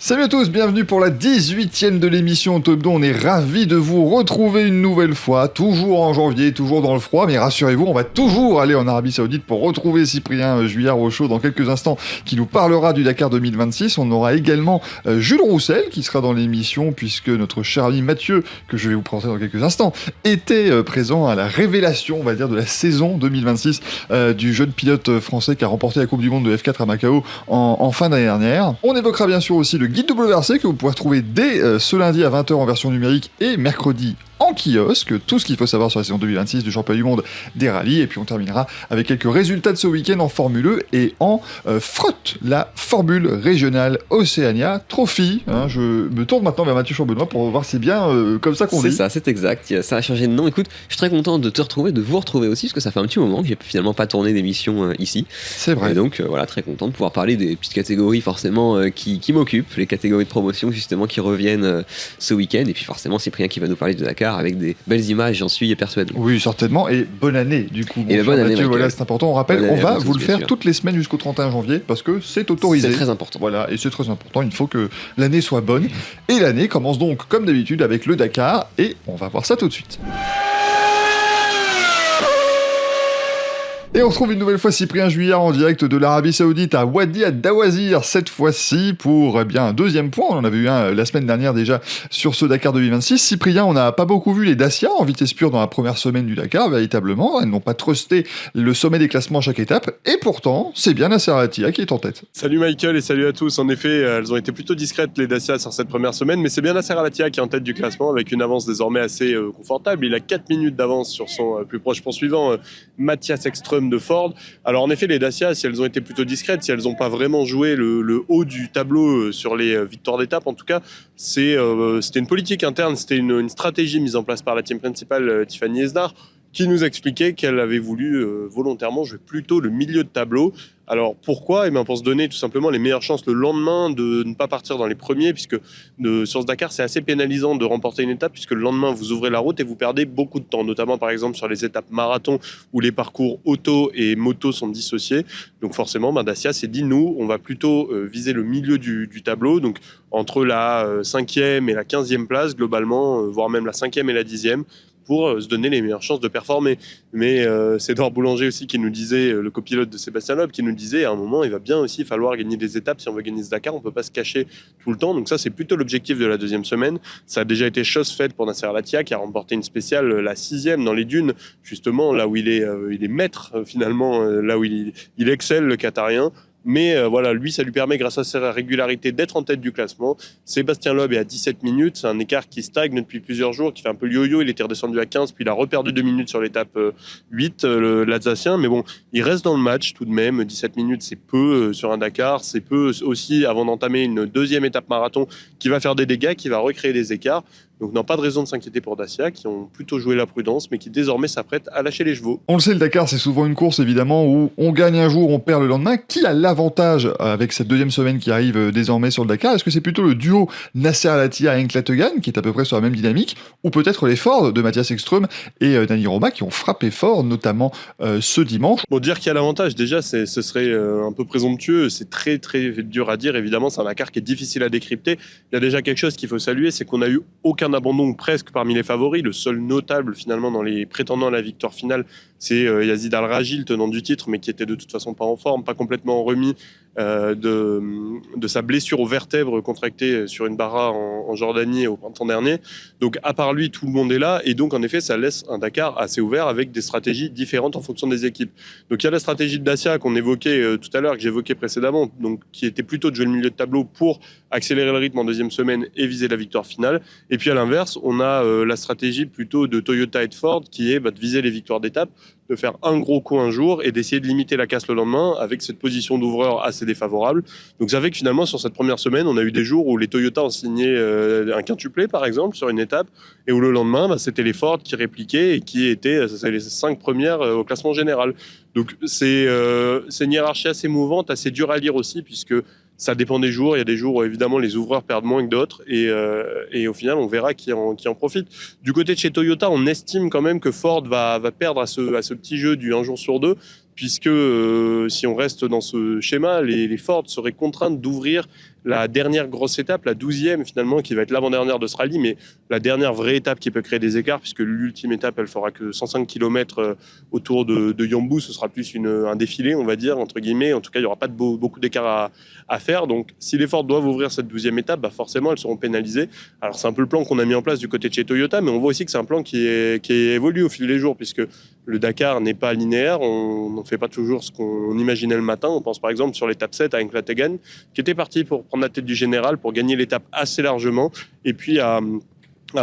Salut à tous, bienvenue pour la 18e de l'émission Auto Hebdo. On est ravis de vous retrouver une nouvelle fois, toujours en janvier, toujours dans le froid, mais rassurez-vous, on va toujours aller en Arabie Saoudite pour retrouver Cyprien Juillard au show dans quelques instants, qui nous parlera du Dakar 2026. On aura également Jules Roussel qui sera dans l'émission, puisque notre cher ami Mathieu, que je vais vous présenter dans quelques instants, était présent à la révélation, on va dire, de la saison 2026 du jeune pilote français qui a remporté la Coupe du Monde de F4 à Macao en fin d'année dernière. On évoquera bien sûr aussi le guide WRC que vous pouvez retrouver dès ce lundi à 20h en version numérique et mercredi en kiosque, tout ce qu'il faut savoir sur la saison 2026 du championnat du monde des rallyes, et puis on terminera avec quelques résultats de ce week-end en Formule E et en frotte, la Formule régionale Oceania Trophy. Je me tourne maintenant vers Mathieu Chambenois pour voir si c'est bien comme ça qu'on dit. C'est ça, c'est exact, ça a changé de nom. Écoute, je suis très content de te retrouver, de vous retrouver aussi, parce que ça fait un petit moment que j'ai finalement pas tourné d'émission ici. C'est vrai. Et donc voilà, très content de pouvoir parler des petites catégories forcément qui m'occupent, les catégories de promotion justement qui reviennent ce week-end, et puis forcément Cyprien qui va nous parler de Dakar avec des belles images, j'en suis persuadé. Oui, certainement, et bonne année du coup. Et bonne année, Mathieu, voilà, c'est important. On rappelle, on va vous le faire toutes les semaines jusqu'au 31 janvier parce que c'est autorisé. C'est très important. Voilà, et c'est très important, il faut que l'année soit bonne. Et l'année commence donc comme d'habitude avec le Dakar, et on va voir ça tout de suite. Et on retrouve une nouvelle fois Cyprien Juillard en direct de l'Arabie Saoudite à Wadi Dawazir, cette fois-ci pour un deuxième point. On en avait eu un la semaine dernière déjà sur ce Dakar 2026. Cyprien, on n'a pas beaucoup vu les Dacia en vitesse pure dans la première semaine du Dakar, véritablement. Elles n'ont pas trusté le sommet des classements à chaque étape, et pourtant, c'est bien Nasser Al-Attiyah qui est en tête. Salut Michael et salut à tous. En effet, elles ont été plutôt discrètes les Dacia sur cette première semaine, mais c'est bien Nasser Al-Attiyah qui est en tête du classement avec une avance désormais assez confortable. Il a 4 minutes d'avance sur son plus proche poursuivant, Matthias Ekström de Ford. Alors en effet, les Dacia, si elles ont été plutôt discrètes, si elles n'ont pas vraiment joué le haut du tableau sur les victoires d'étape, en tout cas, c'était une politique interne, c'était une stratégie mise en place par la team principale Tiffany Esdar, qui nous expliquait qu'elle avait voulu volontairement jouer plutôt le milieu de tableau. Alors pourquoi ? Eh bien pour se donner tout simplement les meilleures chances le lendemain de ne pas partir dans les premiers, puisque sur ce Dakar c'est assez pénalisant de remporter une étape, puisque le lendemain vous ouvrez la route et vous perdez beaucoup de temps, notamment par exemple sur les étapes marathon où les parcours auto et moto sont dissociés. Donc forcément Dacia s'est dit nous on va plutôt viser le milieu du tableau, donc entre la 5e et la 15e place globalement, voire même la 5e et la 10e, pour se donner les meilleures chances de performer. Mais c'est Edouard Boulanger aussi qui nous disait, le copilote de Sébastien Loeb, qui nous disait à un moment, il va bien aussi falloir gagner des étapes si on veut gagner ce Dakar, on ne peut pas se cacher tout le temps. Donc ça, c'est plutôt l'objectif de la deuxième semaine. Ça a déjà été chose faite pour Nasser Al-Attiyah, qui a remporté une spéciale, la 6e dans les dunes, justement, là où il est maître, finalement, là où il excelle, le Qatarien. Mais voilà, lui, ça lui permet, grâce à sa régularité, d'être en tête du classement. Sébastien Loeb est à 17 minutes. C'est un écart qui stagne depuis plusieurs jours, qui fait un peu le yo-yo. Il était redescendu à 15, puis il a reperdu 2 minutes sur l'étape 8, l'Alsacien. Mais bon, il reste dans le match tout de même. 17 minutes, c'est peu sur un Dakar. C'est peu aussi avant d'entamer une deuxième étape marathon qui va faire des dégâts, qui va recréer des écarts. Donc non, pas de raison de s'inquiéter pour Dacia, qui ont plutôt joué la prudence, mais qui désormais s'apprêtent à lâcher les chevaux. On le sait, le Dakar, c'est souvent une course, évidemment, où on gagne un jour, on perd le lendemain. Qui a l'avantage avec cette deuxième semaine qui arrive désormais sur le Dakar ? Est-ce que c'est plutôt le duo Nasser Al-Attiyah et Henk Lategan, qui est à peu près sur la même dynamique, ou peut-être les Ford de Matthias Ekström et Dani Roma, qui ont frappé fort, notamment ce dimanche ? Bon, dire qu'il y a l'avantage, déjà, ce serait un peu présomptueux. C'est très, très dur à dire. Évidemment, c'est un Dakar qui est difficile à décrypter. Il y a déjà quelque chose qu'il faut saluer, c'est qu'on n'a eu aucun abandon, ou presque, parmi les favoris. Le seul notable, finalement, dans les prétendants à la victoire finale, c'est Yazid Al-Raji, le tenant du titre, mais qui était de toute façon pas en forme, pas complètement remis de sa blessure aux vertèbres contractée sur une bara en Jordanie au printemps dernier. Donc à part lui, tout le monde est là, et donc en effet ça laisse un Dakar assez ouvert avec des stratégies différentes en fonction des équipes. Donc il y a la stratégie de Dacia qu'on évoquait tout à l'heure, que j'évoquais précédemment, donc qui était plutôt de jouer le milieu de tableau pour accélérer le rythme en deuxième semaine et viser la victoire finale. Et puis à l'inverse, on a la stratégie plutôt de Toyota et de Ford qui est de viser les victoires d'étape, de faire un gros coup un jour et d'essayer de limiter la casse le lendemain avec cette position d'ouvreur assez défavorable. Donc ça fait que finalement sur cette première semaine, on a eu des jours où les Toyota ont signé un quintuplé par exemple sur une étape, et où le lendemain c'était les Ford qui répliquaient et qui étaient les 5 premières au classement général. Donc c'est une hiérarchie assez mouvante, assez dure à lire aussi, puisque ça dépend des jours. Il y a des jours où évidemment les ouvreurs perdent moins que d'autres, et au final on verra qui en profite. Du côté de chez Toyota, on estime quand même que Ford va perdre à ce petit jeu du un jour sur deux, puisque si on reste dans ce schéma, les Ford seraient contraintes d'ouvrir la dernière grosse étape, la 12e finalement, qui va être l'avant-dernière de ce rallye, mais la dernière vraie étape qui peut créer des écarts, puisque l'ultime étape, elle fera que 105 km autour de Yambu, ce sera plus un défilé, on va dire, entre guillemets. En tout cas, il n'y aura pas beaucoup d'écarts à faire. Donc, si les Ford doivent ouvrir cette 12e étape, forcément, elles seront pénalisées. Alors, c'est un peu le plan qu'on a mis en place du côté de chez Toyota, mais on voit aussi que c'est un plan qui évolue au fil des jours, puisque le Dakar n'est pas linéaire. On ne fait pas toujours ce qu'on imaginait le matin. On pense par exemple sur l'étape 7 à Enklategan, qui était parti pour prendre la tête du général, pour gagner l'étape assez largement. Et puis à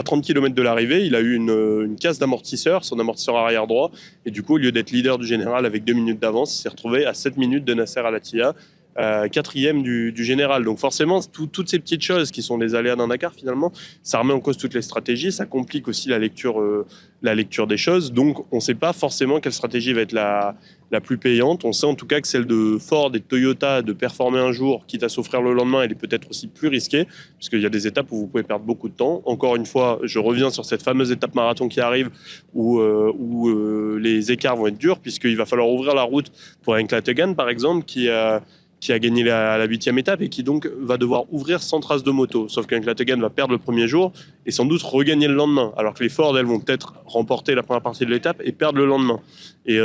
30 km de l'arrivée, il a eu une casse d'amortisseur, son amortisseur arrière droit. Et du coup, au lieu d'être leader du général avec 2 minutes d'avance, il s'est retrouvé à 7 minutes de Nasser Al-Attiyah, 4e du général. Donc forcément, toutes ces petites choses qui sont les aléas d'un Dakar, finalement, ça remet en cause toutes les stratégies, ça complique aussi la lecture des choses. Donc on ne sait pas forcément quelle stratégie va être la plus payante. On sait en tout cas que celle de Ford et de Toyota de performer un jour, quitte à s'offrir le lendemain, elle est peut-être aussi plus risquée, puisqu'il y a des étapes où vous pouvez perdre beaucoup de temps. Encore une fois, je reviens sur cette fameuse étape marathon qui arrive, où les écarts vont être durs, puisqu'il va falloir ouvrir la route pour Enklategan, par exemple, qui a gagné la 8e étape et qui donc va devoir ouvrir sans trace de moto. Sauf qu'Enklategan va perdre le premier jour et sans doute regagner le lendemain. Alors que les Ford, elles, vont peut-être remporter la première partie de l'étape et perdre le lendemain. Et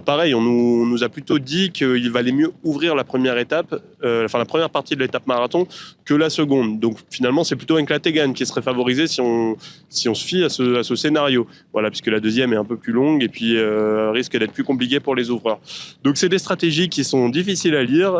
pareil, on nous a plutôt dit qu'il valait mieux ouvrir la première étape, la première partie de l'étape marathon, que la seconde. Donc finalement, c'est plutôt Enklategan qui serait favorisé si on se fie à ce scénario. Voilà, puisque la deuxième est un peu plus longue et puis risque d'être plus compliquée pour les ouvreurs. Donc c'est des stratégies qui sont difficiles à lire,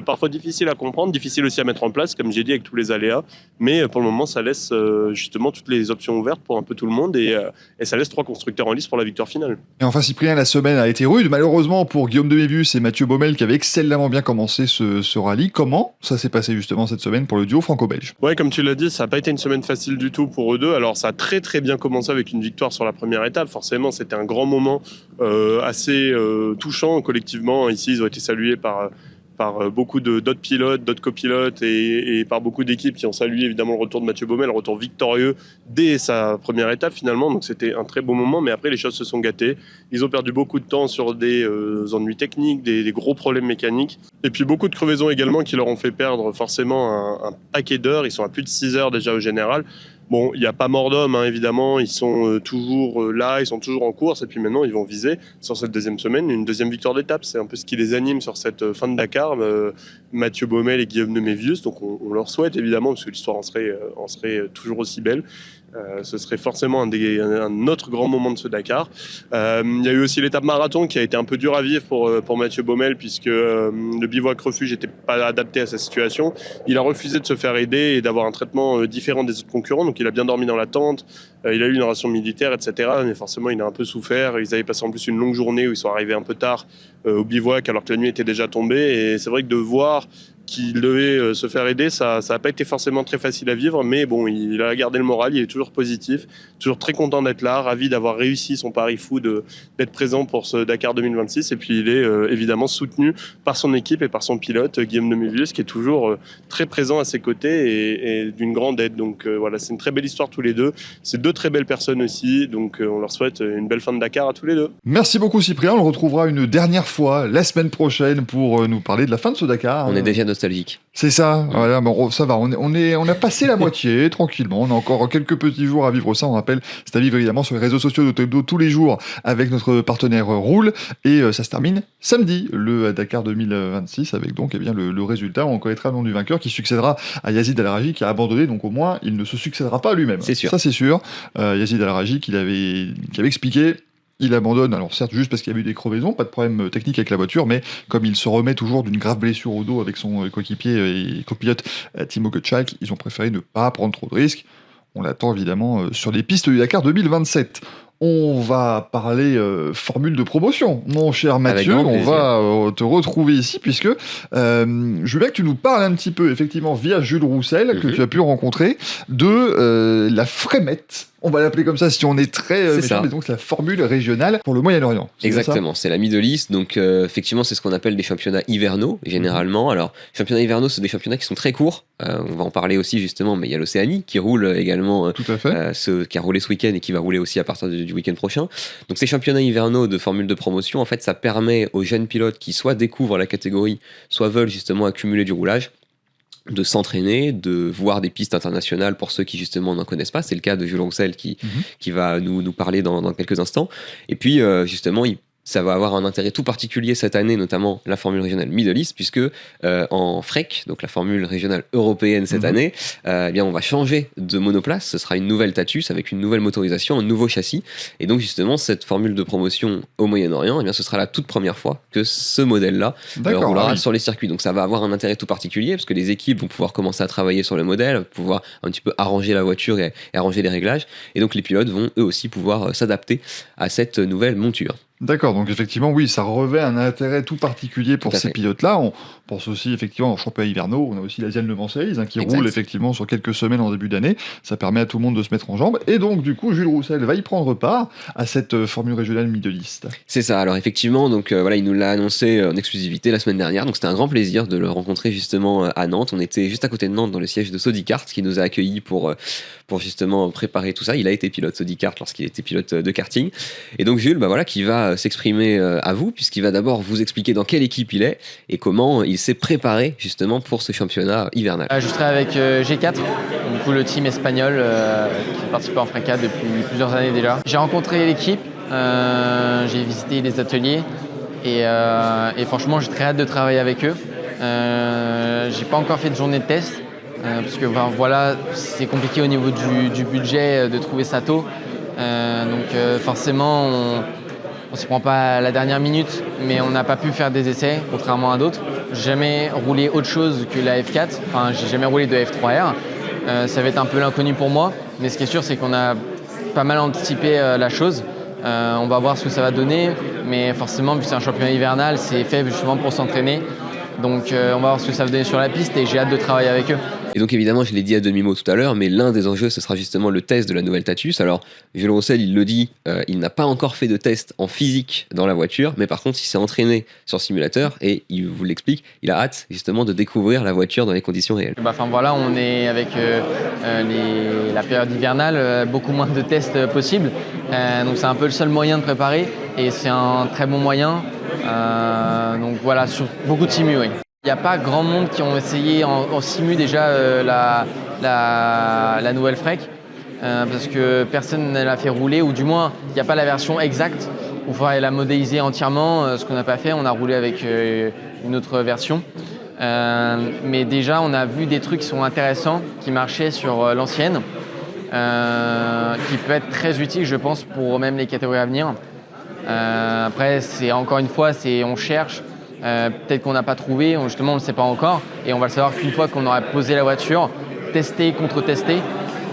parfois difficiles à comprendre, difficiles aussi à mettre en place, comme j'ai dit, avec tous les aléas. Mais pour le moment, ça laisse justement toutes les options ouvertes pour un peu tout le monde et ça laisse 3 constructeurs en lice pour la victoire finale. Et enfin, Cyprien, la semaine a été rude, malheureusement pour Guillaume de Mévius et Mathieu Baumel qui avaient excellemment bien commencé ce rallye. Comment ça s'est passé justement cette semaine pour le duo franco-belge ? Ouais, comme tu l'as dit, ça n'a pas été une semaine facile du tout pour eux deux. Alors ça a très très bien commencé avec une victoire sur la première étape. Forcément, c'était un grand moment assez touchant collectivement. Ici, ils ont été salués par beaucoup d'autres pilotes, d'autres copilotes et par beaucoup d'équipes qui ont salué évidemment le retour de Mathieu Baumel, le retour victorieux dès sa première étape finalement. Donc c'était un très beau moment, mais après les choses se sont gâtées. Ils ont perdu beaucoup de temps sur des ennuis techniques, des gros problèmes mécaniques. Et puis beaucoup de crevaisons également qui leur ont fait perdre forcément un paquet d'heures. Ils sont à plus de 6 heures déjà au général. Bon, il n'y a pas mort d'homme, évidemment, ils sont toujours là, ils sont toujours en course, et puis maintenant ils vont viser sur cette deuxième semaine une deuxième victoire d'étape. C'est un peu ce qui les anime sur cette fin de Dakar, Mathieu Baumel et Guillaume de Mévius, donc on leur souhaite évidemment, parce que l'histoire en serait toujours aussi belle. Ce serait forcément un autre grand moment de ce Dakar. Il y a eu aussi l'étape marathon qui a été un peu dur à vivre pour Mathieu Baumel, puisque le bivouac refuge n'était pas adapté à sa situation. Il a refusé de se faire aider et d'avoir un traitement différent des autres concurrents, donc il a bien dormi dans la tente, il a eu une ration militaire, etc. Mais forcément, il a un peu souffert. Ils avaient passé en plus une longue journée où ils sont arrivés un peu tard au bivouac alors que la nuit était déjà tombée. Et c'est vrai que de voir qu'il devait se faire aider, ça n'a pas été forcément très facile à vivre, mais bon, il a gardé le moral, il est toujours positif, toujours très content d'être là, ravi d'avoir réussi son pari fou d'être présent pour ce Dakar 2026, et puis il est évidemment soutenu par son équipe et par son pilote, Guillaume de Mévius, qui est toujours très présent à ses côtés et d'une grande aide. Donc voilà, c'est une très belle histoire tous les deux, c'est 2 très belles personnes aussi, donc on leur souhaite une belle fin de Dakar à tous les deux. Merci beaucoup Cyprien, on le retrouvera une dernière fois la semaine prochaine pour nous parler de la fin de ce Dakar. On est déjà nostalgique. C'est ça, voilà, bon, ça va, on a passé la moitié tranquillement, on a encore quelques petits jours à vivre ça, on rappelle, c'est à vivre évidemment sur les réseaux sociaux de Top 2 tous les jours avec notre partenaire Roule, et ça se termine samedi, le Dakar 2026, avec donc eh bien, le résultat, on connaîtra le nom du vainqueur qui succédera à Yazid Al-Raji qui a abandonné, donc au moins il ne se succédera pas à lui-même. C'est sûr. Ça c'est sûr, Yazid Al-Raji qui avait expliqué. Il abandonne, alors certes juste parce qu'il y a eu des crevaisons, pas de problème technique avec la voiture, mais comme il se remet toujours d'une grave blessure au dos avec son coéquipier et copilote Timo Kutschak, ils ont préféré ne pas prendre trop de risques. On l'attend évidemment sur les pistes du Dakar 2027. On va parler formule de promotion. Mon cher Mathieu, on va te retrouver ici puisque je veux bien que tu nous parles un petit peu, effectivement, via Jules Roussel, que tu as pu rencontrer, de la frémette. On va l'appeler comme ça si on est très C'est méchant, ça. mais donc c'est la formule régionale pour le Moyen-Orient. C'est bien ça? Exactement, c'est la Middle East, donc effectivement c'est ce qu'on appelle des championnats hivernaux généralement. Alors championnats hivernaux, c'est des championnats qui sont très courts, on va en parler aussi justement, mais il y a l'Océanie qui roule également, Tout à fait. qui a roulé ce week-end et qui va rouler aussi à partir du week-end prochain. Donc ces championnats hivernaux de formule de promotion, en fait ça permet aux jeunes pilotes qui soit découvrent la catégorie, soit veulent justement accumuler du roulage, de s'entraîner, de voir des pistes internationales pour ceux qui justement n'en connaissent pas. C'est le cas de Jules Roussel qui va nous parler dans quelques instants. Et puis justement, ça va avoir un intérêt tout particulier cette année, notamment la formule régionale Middle East, puisque en FREC, donc la formule régionale européenne cette année, eh bien on va changer de monoplace. Ce sera une nouvelle Tatus avec une nouvelle motorisation, un nouveau châssis. Et donc justement, cette formule de promotion au Moyen-Orient, eh bien ce sera la toute première fois que ce modèle-là D'accord. roulera Ah oui. sur les circuits. Donc ça va avoir un intérêt tout particulier, parce que les équipes vont pouvoir commencer à travailler sur le modèle, pouvoir un petit peu arranger la voiture et arranger les réglages. Et donc les pilotes vont eux aussi pouvoir s'adapter à cette nouvelle monture. D'accord, donc effectivement, oui, ça revêt un intérêt tout particulier pour Tout à ces fait. pilotes-là. On pense aussi effectivement aux championnats hivernaux. On a aussi l'Asian Le Mans Series qui Exact. roule effectivement sur quelques semaines en début d'année. Ça permet à tout le monde de se mettre en jambes. Et donc, du coup, Jules Roussel va y prendre part à cette formule régionale Middle East. C'est ça, alors effectivement, donc voilà, il nous l'a annoncé en exclusivité la semaine dernière, donc c'était un grand plaisir de le rencontrer justement à Nantes. On était juste à côté de Nantes dans le siège de Sodicart qui nous a accueillis pour justement préparer tout ça. Il a été pilote Sodicart lorsqu'il était pilote de karting. Et donc Jules, bah voilà, qui va s'exprimer à vous, puisqu'il va d'abord vous expliquer dans quelle équipe il est et comment il s'est préparé justement pour ce championnat hivernal. Je travaille avec G4, du coup le team espagnol qui participe en FRECA depuis plusieurs années déjà. J'ai rencontré l'équipe, j'ai visité les ateliers et franchement j'ai très hâte de travailler avec eux. J'ai pas encore fait de journée de test parce que voilà, c'est compliqué au niveau du budget de trouver ça tôt. Donc forcément on s'y prend pas à la dernière minute, mais on n'a pas pu faire des essais, contrairement à d'autres. J'ai jamais roulé autre chose que la F4, enfin j'ai jamais roulé de F3R. Ça va être un peu l'inconnu pour moi, mais ce qui est sûr c'est qu'on a pas mal anticipé la chose. On va voir ce que ça va donner, mais forcément, vu que c'est un championnat hivernal, c'est fait justement pour s'entraîner. Donc on va voir ce que ça va donner sur la piste et j'ai hâte de travailler avec eux. Et donc évidemment, je l'ai dit à demi-mot tout à l'heure, mais l'un des enjeux, ce sera justement le test de la nouvelle Tatus. Alors, Jules Roussel, il le dit, il n'a pas encore fait de test en physique dans la voiture, mais par contre, il s'est entraîné sur simulateur et il vous l'explique, il a hâte justement de découvrir la voiture dans les conditions réelles. Enfin voilà, on est avec la période hivernale, beaucoup moins de tests possibles. Donc c'est un peu le seul moyen de préparer et c'est un très bon moyen. Donc voilà, sur beaucoup de simu, oui. Il n'y a pas grand monde qui ont essayé en simu déjà la nouvelle FREC parce que personne ne l'a fait rouler, ou du moins il n'y a pas la version exacte où il faudrait la modéliser entièrement, ce qu'on n'a pas fait. On a roulé avec une autre version. Mais déjà on a vu des trucs qui sont intéressants, qui marchaient sur l'ancienne, qui peut être très utile je pense pour même les catégories à venir. Après c'est encore une fois, on cherche. Peut-être qu'on n'a pas trouvé, justement on ne le sait pas encore et on va le savoir qu'une fois qu'on aura posé la voiture, testé, contre-testé,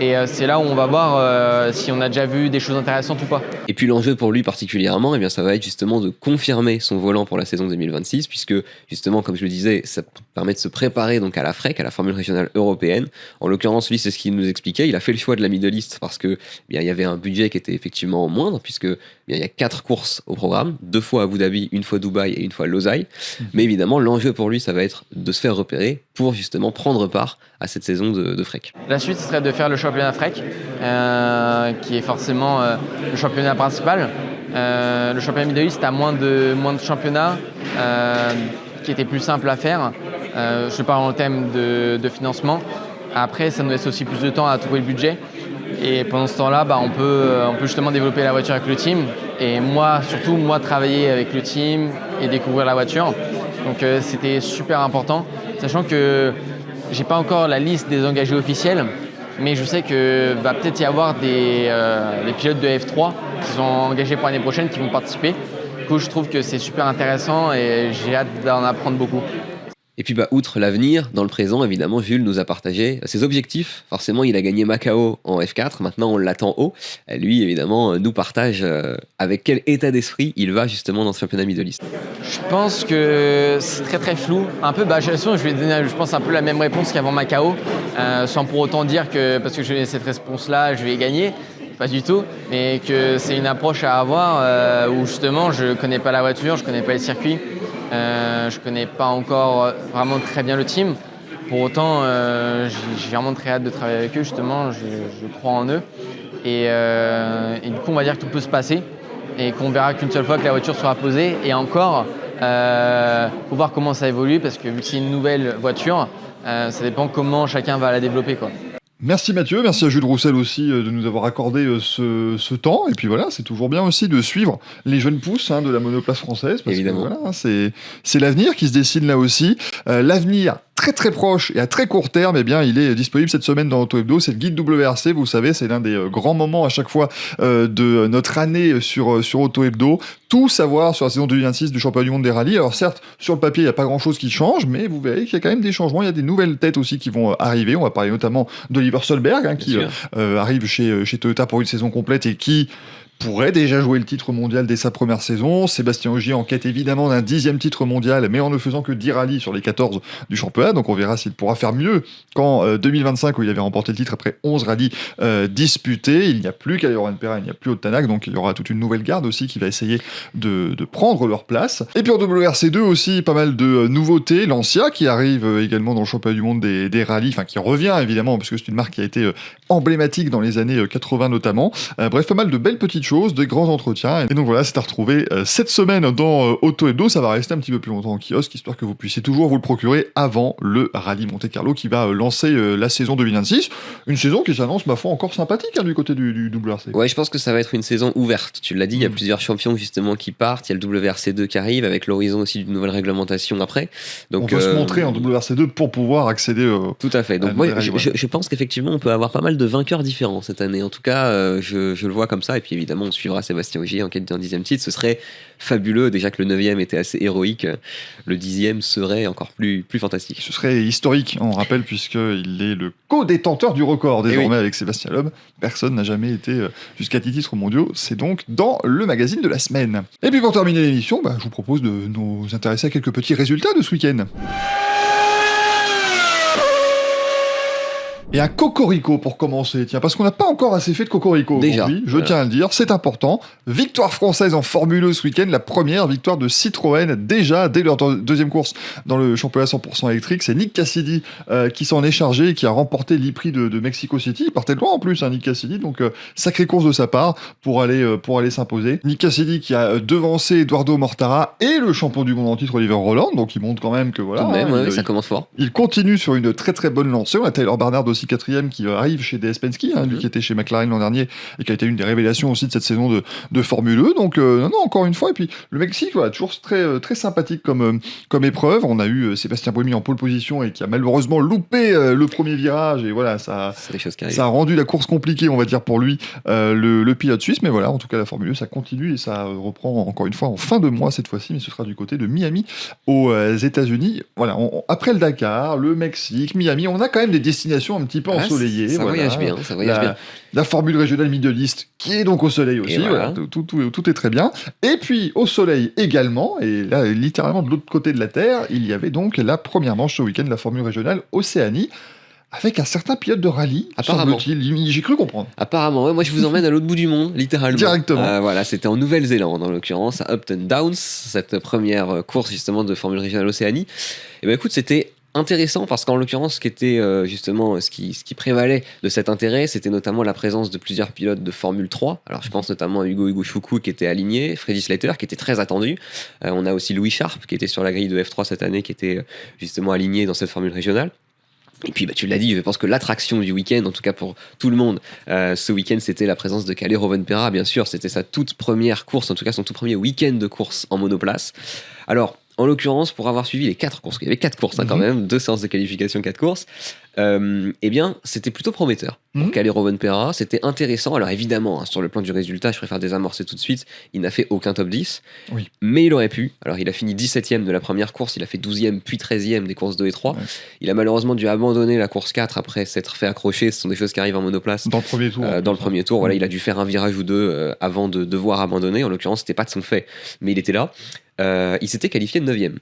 et c'est là où on va voir si on a déjà vu des choses intéressantes ou pas. Et puis l'enjeu pour lui particulièrement, eh bien, ça va être justement de confirmer son volant pour la saison 2026, puisque justement, comme je le disais, ça permet de se préparer donc à la FREC, à la formule régionale européenne. En l'occurrence, lui, c'est ce qu'il nous expliquait. Il a fait le choix de la Middle East parce que il y avait un budget qui était effectivement moindre, puisque il y a 4 courses au programme, 2 fois à Abu Dhabi, 1 fois Dubaï et 1 fois Losail. Mais évidemment, l'enjeu pour lui, ça va être de se faire repérer pour justement prendre part à cette saison de FREC. La suite ce serait de faire le championnat FREC, qui est forcément le championnat principal. Le championnat Middle East a moins de championnats, qui était plus simple à faire. Je parle en termes de financement. Après, ça nous laisse aussi plus de temps à trouver le budget. Et pendant ce temps-là, on peut justement développer la voiture avec le team. Et surtout moi, travailler avec le team et découvrir la voiture. Donc c'était super important, sachant que j'ai pas encore la liste des engagés officiels, mais je sais que va peut-être y avoir des pilotes de F3 qui sont engagés pour l'année prochaine, qui vont participer. Du coup, je trouve que c'est super intéressant et j'ai hâte d'en apprendre beaucoup. Et puis outre l'avenir, dans le présent, évidemment, Jules nous a partagé ses objectifs. Forcément, il a gagné Macao en F4, maintenant on l'attend haut. Lui, évidemment, nous partage avec quel état d'esprit il va justement dans ce championnat Middle East. Je pense que c'est très très flou. Un peu, je vais donner, je pense, un peu la même réponse qu'avant Macao, sans pour autant dire que, parce que j'ai cette réponse-là, je vais gagner. pas du tout, mais que c'est une approche à avoir où justement je connais pas la voiture, je connais pas les circuits, je connais pas encore vraiment très bien le team. Pour autant, j'ai vraiment très hâte de travailler avec eux, justement, je crois en eux. Et du coup, on va dire que tout peut se passer et qu'on verra qu'une seule fois que la voiture sera posée. Et encore, faut voir comment ça évolue parce que vu que c'est une nouvelle voiture, ça dépend comment chacun va la développer, quoi. Merci Mathieu, merci à Jules Roussel aussi de nous avoir accordé ce temps. Et puis voilà, c'est toujours bien aussi de suivre les jeunes pousses de la monoplace française. Parce Évidemment. que voilà, c'est l'avenir qui se dessine là aussi. L'avenir très très proche et à très court terme, eh bien, il est disponible cette semaine dans Auto Hebdo. C'est le guide WRC, vous savez, c'est l'un des grands moments à chaque fois de notre année sur Auto Hebdo. Tout savoir sur la saison 2026 du championnat du monde des rallyes. Alors certes, sur le papier, il n'y a pas grand-chose qui change, mais vous verrez qu'il y a quand même des changements. Il y a des nouvelles têtes aussi qui vont arriver. On va parler notamment d'Oliver Solberg, qui arrive chez Toyota pour une saison complète et qui pourrait déjà jouer le titre mondial dès sa première saison. Sébastien Ogier en quête évidemment d'un 10e titre mondial, mais en ne faisant que 10 rallyes sur les 14 du championnat. Donc on verra s'il pourra faire mieux qu'en 2025 où il avait remporté le titre après 11 rallyes disputés. Il n'y a plus qu'Ali Rovanperä, il n'y a plus Otanak, donc il y aura toute une nouvelle garde aussi qui va essayer de prendre leur place. Et puis en WRC2 aussi, pas mal de nouveautés. Lancia qui arrive également dans le championnat du monde des rallyes, enfin qui revient évidemment, parce que c'est une marque qui a été emblématique dans les années 80 notamment. Bref, pas mal de belles petites choses, de grands entretiens. Et donc voilà, c'est à retrouver cette semaine dans Auto Hebdo. Ça va rester un petit peu plus longtemps en kiosque, histoire que vous puissiez toujours vous le procurer avant le Rallye Monte-Carlo qui va lancer la saison 2026. Une saison qui s'annonce, ma foi, encore sympathique du côté du WRC. Ouais, je pense que ça va être une saison ouverte. Tu l'as dit, il y a plusieurs champions justement qui partent. Il y a le WRC2 qui arrive avec l'horizon aussi d'une nouvelle réglementation après. Donc, on peut se montrer en WRC2 pour pouvoir accéder tout à fait. Donc moi, je pense qu'effectivement, on peut avoir pas mal de vainqueurs différents cette année. En tout cas, je le vois comme ça. Et puis évidemment, on suivra Sébastien Ogier en quête d'un 10e titre. Ce serait fabuleux. Déjà que le 9e était assez héroïque, le 10e serait encore plus fantastique. Ce serait historique, on rappelle, puisqu'il est le co-détenteur du record désormais avec Sébastien Loeb. Personne n'a jamais été jusqu'à 10 titres mondiaux. C'est donc dans le magazine de la semaine. Et puis pour terminer l'émission, je vous propose de nous intéresser à quelques petits résultats de ce week-end. Et un cocorico pour commencer, tiens, parce qu'on n'a pas encore assez fait de cocorico aujourd'hui, je tiens à le dire, c'est important. Victoire française en Formule 1 ce week-end, la première victoire de Citroën, déjà dès leur deuxième course dans le championnat 100% électrique. C'est Nick Cassidy qui s'en est chargé et qui a remporté l'e-prix de Mexico City. Il partait de loin en plus, Nick Cassidy, donc sacrée course de sa part pour aller s'imposer. Nick Cassidy qui a devancé Eduardo Mortara et le champion du monde en titre Oliver Roland, donc il montre quand même que voilà. Tout de même, ça commence fort. Il continue sur une très très bonne lancée. On a Tyler Barnard aussi 4e qui arrive chez DS Penske, lui qui était chez McLaren l'an dernier et qui a été une des révélations aussi de cette saison de Formule 1. Donc non, encore une fois. Et puis le Mexique, voilà, toujours très, très sympathique comme épreuve. On a eu Sébastien Buemi en pole position et qui a malheureusement loupé le premier virage. Et voilà, ça a rendu la course compliquée, on va dire, pour lui, le pilote suisse. Mais voilà, en tout cas, la Formule 1, ça continue et ça reprend encore une fois en fin de mois cette fois-ci, mais ce sera du côté de Miami aux États-Unis. Voilà, après le Dakar, le Mexique, Miami, on a quand même des destinations un petit peu ensoleillées. Ça voyage bien, ça voyage bien. La Formule régionale Middle East qui est donc au soleil aussi, voilà. Tout est très bien. Et puis au soleil également, et là littéralement de l'autre côté de la Terre, il y avait donc la première manche ce week-end de la Formule régionale Océanie, avec un certain pilote de rallye, apparemment. J'ai cru comprendre. Apparemment, ouais, moi je vous emmène à l'autre bout du monde, littéralement. Directement. Voilà, c'était en Nouvelle-Zélande, en l'occurrence, à Upton Downs, cette première course justement de Formule régionale Océanie. Et ben écoute, c'était intéressant parce qu'en l'occurrence, ce qui était justement ce qui prévalait de cet intérêt, c'était notamment la présence de plusieurs pilotes de Formule 3. Alors je pense notamment à Hugo Choukou qui était aligné, Freddy Slater qui était très attendu. On a aussi Louis Sharp qui était sur la grille de F3 cette année, qui était justement aligné dans cette formule régionale. Et puis tu l'as dit, je pense que l'attraction du week-end, en tout cas pour tout le monde, ce week-end, c'était la présence de Kalle Rovanperä, bien sûr. C'était sa toute première course, en tout cas son tout premier week-end de course en monoplace. Alors, en l'occurrence, pour avoir suivi les 4 courses, il y avait 4 courses quand même, 2 séances de qualification, 4 courses, eh bien, c'était plutôt prometteur pour Kalle Rovanperä. C'était intéressant. Alors évidemment, sur le plan du résultat, je préfère désamorcer tout de suite, il n'a fait aucun top 10, mais il aurait pu. Alors il a fini 17e de la première course, il a fait 12e puis 13e des courses 2 et 3. Il a malheureusement dû abandonner la course 4 après s'être fait accrocher. Ce sont des choses qui arrivent en monoplace. Dans le premier tour. Dans le premier tour, voilà, il a dû faire un virage ou deux avant de devoir abandonner. En l'occurrence, c'était pas de son fait, mais il était là. Il s'était qualifié de 9e.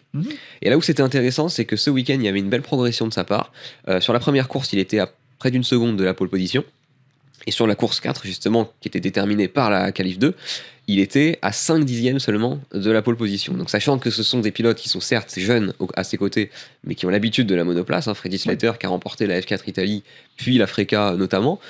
Et là où c'était intéressant, c'est que ce week-end, il y avait une belle progression de sa part. Sur la première course, il était à près d'une seconde de la pole position. Et sur la course 4, justement, qui était déterminée par la qualif 2, il était à 5 dixièmes seulement de la pole position. Donc sachant que ce sont des pilotes qui sont certes jeunes à ses côtés, mais qui ont l'habitude de la monoplace, hein, Freddy Slater qui a remporté la F4 Italie, puis la Freca notamment,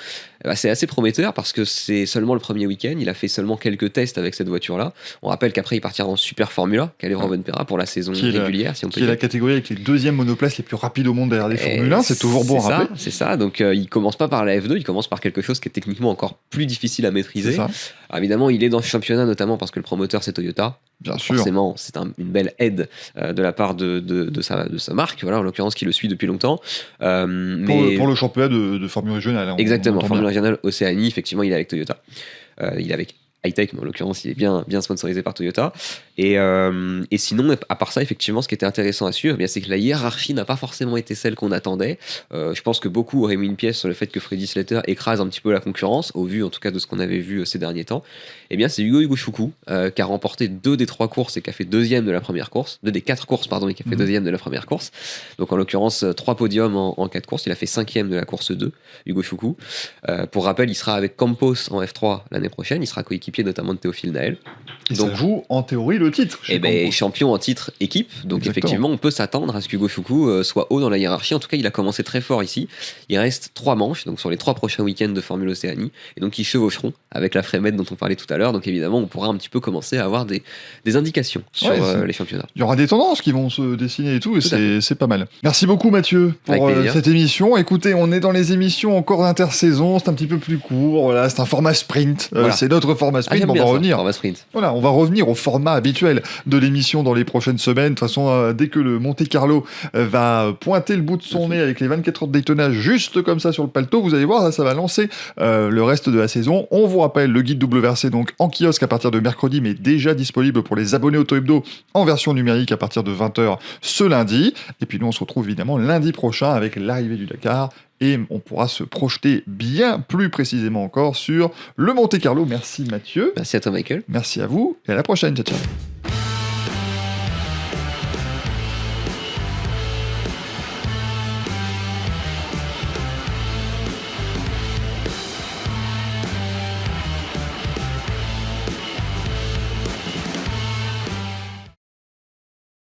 c'est assez prometteur parce que c'est seulement le premier week-end, il a fait seulement quelques tests avec cette voiture-là. On rappelle qu'après il partira en Super Formula, Kalle Rovanperä, pour la saison régulière, si on peut dire. Qui est la catégorie avec les deuxièmes monoplaces les plus rapides au monde derrière les Formule 1, c'est toujours bon à rappeler. C'est ça, donc il commence pas par la F2, il commence par quelque chose qui est techniquement encore plus difficile à maîtriser. Alors, évidemment, il est dans ce championnat notamment parce que le promoteur c'est Toyota. Bien sûr. Forcément, c'est une belle aide de la part de sa marque, voilà, en l'occurrence qui le suit depuis longtemps. Mais pour le championnat de Formule régionale. Hein, exactement, Formule régionale Océanie, effectivement, il est avec Toyota. Il est avec Hightech, mais en l'occurrence, il est bien sponsorisé par Toyota. Et sinon, à part ça, effectivement, ce qui était intéressant à suivre, c'est que la hiérarchie n'a pas forcément été celle qu'on attendait. Je pense que beaucoup auraient mis une pièce sur le fait que Freddy Slater écrase un petit peu la concurrence, au vu en tout cas de ce qu'on avait vu ces derniers temps. C'est Yugo Shuku qui a remporté 2 des 3 courses et qui a fait deuxième de la première course, 2 des 4 courses, pardon, et qui a fait deuxième de la première course. Donc en l'occurrence, 3 podiums en 4 courses. Il a fait 5e de la course 2, Yugo Shuku. Pour rappel, il sera avec Campos en F3 l'année prochaine. Il sera coéquipier notamment de Théophile Naël. Et donc, ça joue en théorie le titre. Champion en titre équipe. Donc exactement. Effectivement, on peut s'attendre à ce qu'Hugo Shuku soit haut dans la hiérarchie. En tout cas, il a commencé très fort ici. Il reste 3 manches, donc sur les 3 prochains week-ends de Formule Océanie. Et donc, ils chevaucheront avec la Frémette dont on parlait tout à l'heure. Donc évidemment, on pourra un petit peu commencer à avoir des indications sur les championnats. Il y aura des tendances qui vont se dessiner et tout c'est pas mal. Merci beaucoup Mathieu pour cette émission. Écoutez, on est dans les émissions encore d'intersaison, c'est un petit peu plus court, voilà, c'est un format sprint. C'est notre format sprint, on va revenir. Voilà, on va revenir au format habituel de l'émission dans les prochaines semaines. De toute façon, dès que le Monte Carlo va pointer le bout de son nez avec les 24 heures de Daytona juste comme ça sur le paletot, vous allez voir, là, ça va lancer le reste de la saison. On vous rappelle, le guide WRC donc en kiosque à partir de mercredi, mais déjà disponible pour les abonnés Auto Hebdo en version numérique à partir de 20h ce lundi. Et puis nous, on se retrouve évidemment lundi prochain avec l'arrivée du Dakar. Et on pourra se projeter bien plus précisément encore sur le Monte Carlo. Merci Mathieu. Merci à toi Michael. Merci à vous et à la prochaine. Ciao, ciao.